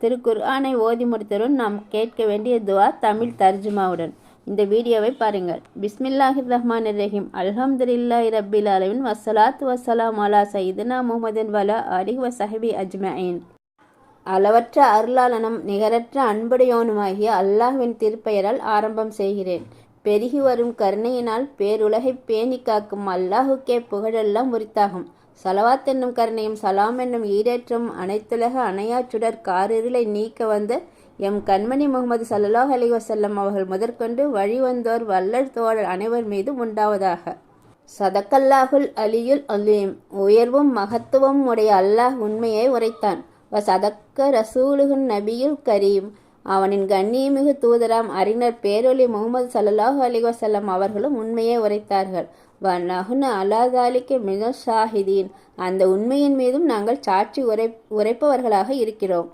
திருக்குர்ஆனை ஓதி முடித்தவுடன் நாம் கேட்க வேண்டிய துஆ தமிழ் தர்ஜுமாவுடன். இந்த வீடியோவை பாருங்கள். பிஸ்மில்லாஹிர் ரஹ்மானிர் ரஹீம். அல்ஹம்துலில்லாஹி ரப்பில் ஆலமீன். வஸ்ஸலாத்து வஸ்ஸலாமு அலா சய்யிதினா முஹம்மதின் வலா ஆலிஹி வஸஹ்பி அஜ்மஈன். அளவற்ற அருளாளனும் நிகரற்ற அன்புடையோனுமாகிய அல்லாஹ்வின் திருப்பெயரால் ஆரம்பம் செய்கிறேன். பெருகி வரும் கருணையினால் பேருலகை பேணி காக்கும் அல்லாஹுக்கே புகழெல்லாம் உரித்தாகும். சலவாத் என்னும் கருணையும் சலாம் என்னும் ஈரேற்றம் அனைத்துலக அணையாச்சுடர் காரிருளை நீக்க வந்த எம் கண்மணி முகமது ஸல்லல்லாஹு அலைஹி வஸல்லம் அவர்கள் முதற்கொண்டு வழிவந்தோர் வல்லர் தோழர் அனைவர் மீது உண்டாவதாக. சதக்கல்லாஹுல் அலியுல் அலீம். உயர்வும் மகத்துவமும் உடைய அல்லாஹ் உண்மையை உரைத்தான். சதக்க ரசூலுஹுன் நபியுல் கரீம். அவனின் கண்ணியமிகு தூதராம் அறிஞர் பேரொளி முகமது ஸல்லல்லாஹு அலைஹி வஸல்லம் அவர்களும் உண்மையை உரைத்தார்கள். வநஹ்னு அலா ஸாலிக மினஷ் ஷாஹிதீன். அந்த உண்மையின் மீதும் நாங்கள் சாட்சி உரைப்பவர்களாக இருக்கிறோம்.